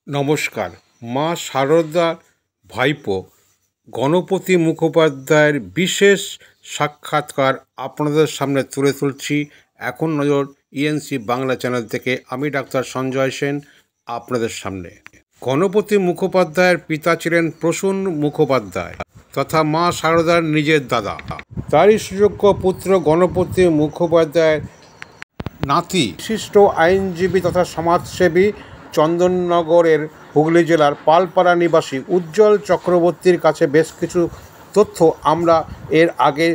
নমস্কার। মা শারদার ভাইপো গণপতি মুখোপাধ্যায়ের বিশেষ সাক্ষাৎকার আপনাদের সামনে তুলে ধরছি। এখন নজর ইএনসি বাংলা চ্যানেল থেকে আমি ডাক্তার সঞ্জয় সেন আপনাদের সামনে। গণপতি মুখোপাধ্যায়ের পিতা ছিলেন প্রসূন মুখোপাধ্যায় তথা মা শারদার নিজের দাদা। তারই সুযোগ্য পুত্র গণপতি মুখোপাধ্যায়ের নাতি বিশিষ্ট আইনজীবী তথা সমাজসেবী চন্দননগরের হুগলি জেলার পালপাড়া নিবাসী উজ্জ্বল চক্রবর্তীর কাছে বেশ কিছু তথ্য আমরা এর আগে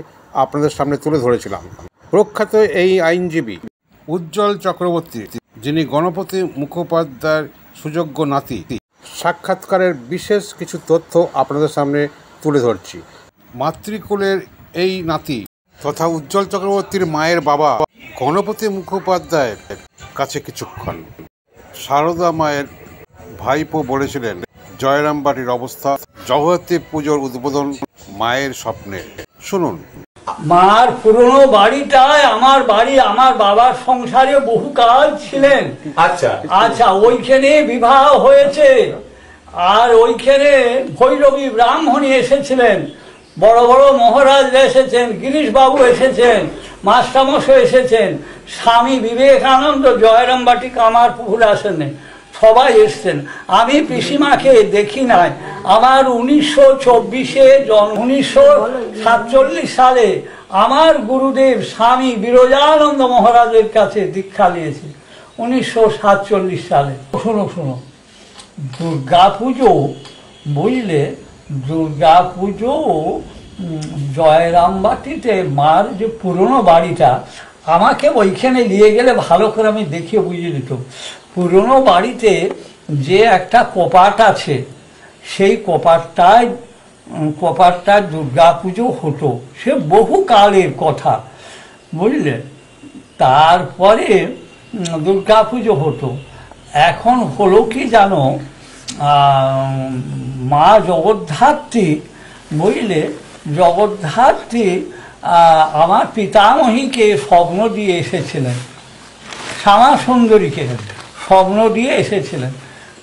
আপনাদের সামনে তুলে ধরেছিলাম। প্রখ্যাত এই আইনজীবী উজ্জ্বল চক্রবর্তী, যিনি গণপতি মুখোপাধ্যায়ের সুযোগ্য নাতি, সাক্ষাৎকারের বিশেষ কিছু তথ্য আপনাদের সামনে তুলে ধরছি। মাতৃকুলের এই নাতি তথা উজ্জ্বল চক্রবর্তীর মায়ের বাবা গণপতি মুখোপাধ্যায়ের কাছে কিছুক্ষণ শারদা মায়ের ভাইপো বলেছিলেন জয়রামবাটির অবস্থা, জগদ্ধাত্রী পুজোর উদ্বোধন মায়ের স্বপ্নে। শুনুন। মার পুরনো বাড়িটায় আমার বাড়ি, আমার বাবার সংসারে বহু কাল ছিলেন। আচ্ছা ওইখানে বিবাহ হয়েছে, আর ওইখানে ভৈরবী ব্রাহ্মণী এসেছিলেন, বড় বড় মহারাজরা এসেছেন, গিরিশ বাবু এসেছেন, মাস্টারমশাই এসেছেন, স্বামী বিবেকানন্দ জয়রামবাটি কামারপুকুর আসেন, সবাই এসছেন। আমি পিসিমাকে দেখি নাই। আমার 1924-এ 1947 সালে আমার গুরুদেব স্বামী বিরজানন্দ মহারাজের কাছে দীক্ষা নিয়েছি 1947 সালে। শোনো, দুর্গা পুজো বুঝলে, দুর্গা পুজো জয়রামবাটিতে মার যে পুরনো বাড়িটা, আমাকে ওইখানে নিয়ে গেলে ভালো করে আমি দেখিয়ে বুঝিয়ে দিত। পুরনো বাড়িতে যে একটা কপাট আছে, সেই কপাটটায় দুর্গা পুজো হতো, সে বহু কালের কথা বুঝলে। তারপরে দুর্গা পুজো হতো। এখন হলো কি জানো, মা জগদ্ধাত্রী বুঝলে, জগদ্ধাত্রী আমার পিতামহীকে স্বপ্ন দিয়ে এসেছিলেন, শ্যামা সুন্দরীকে স্বপ্ন দিয়ে এসেছিলেন।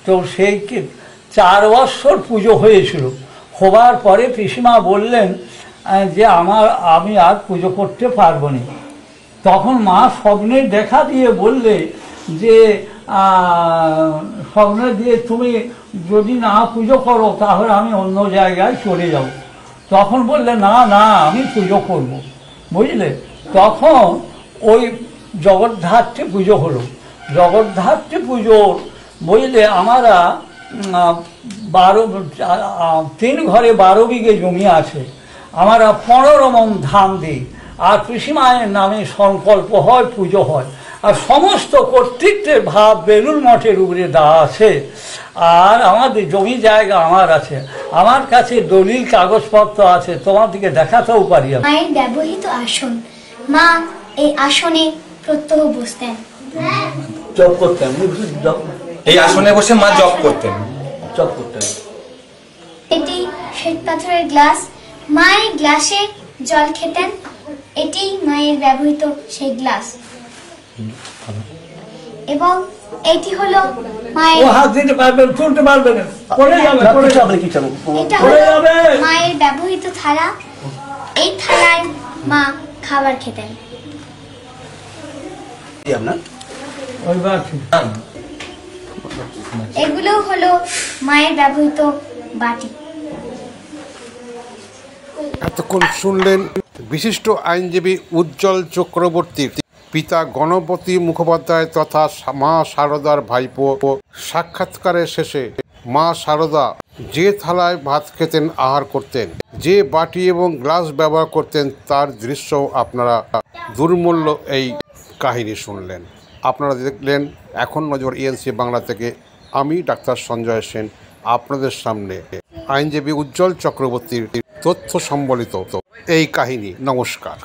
তো সেই 4 বছর পুজো হয়েছিল। হবার পরে পিসিমা বললেন যে আমি আর পুজো করতে পারবো না। তখন মা স্বপ্নে দেখা দিয়ে বললে যে স্বপ্নে দিয়ে তুমি যদি না পুজো করো তাহলে আমি অন্য জায়গায় চলে যাব। তখন বললে না আমি পুজো করব বুঝলে। তখন ওই জগদ্ধাত্রী পুজো হলো। জগদ্ধাত্রী পুজোর বুঝলে আমরা 3 ঘরে 12 বিঘে জমি আছে, আমরা 15 মণ ধান দিই, আর পিসিমায়ের নামে সংকল্প হয়, পুজো হয়, আর সমস্ত কর্তৃত্বের ভাব বেলুড় মঠের উপরে দেওয়া আছে। আর আমাদের জমি জায়গা আমার আছে, আমার কাছে দলিল কাগজপত্র আছে, তোমাদেরকে দেখাতেও পারি। মায়ের ব্যবহৃত আসন, মা এই আসনে প্রত্যহ বসতেন, জপ করতেন। এই আসনে বসে মা জপ করতেন। এটি শ্বেত পাথরের গ্লাস, মা এই গ্লাসে জল খেতেন। এটি মায়ের ব্যবহৃত সেই গ্লাস। এবং এটি হলো মায়ের, এটা হলো মায়ের ব্যবহৃত থালা। এই থালায় মা খাবার খেতেন। এগুলো হলো মায়ের ব্যবহৃত বাটি। এতক্ষণ শুনলেন বিশিষ্ট আইনজীবী উজ্জ্বল চক্রবর্তীর পিতা গণপতি মুখোপাধ্যায় তথা মা শারদার ভাইপো। সাক্ষাৎকারের শেষে মা শারদা যে থালায় ভাত খেতেন, আহার করতেন, যে বাটি এবং গ্লাস ব্যবহার করতেন, তার দৃশ্য আপনারা দুর্মূল্য এই কাহিনী শুনলেন। আপনারা দেখলেন এখন নজর ইএনসি বাংলা থেকে আমি ডাক্তার সঞ্জয় সেন আপনাদের সামনে আইনজীবী উজ্জ্বল চক্রবর্তীর তথ্য সম্বলিত এই কাহিনী। নমস্কার।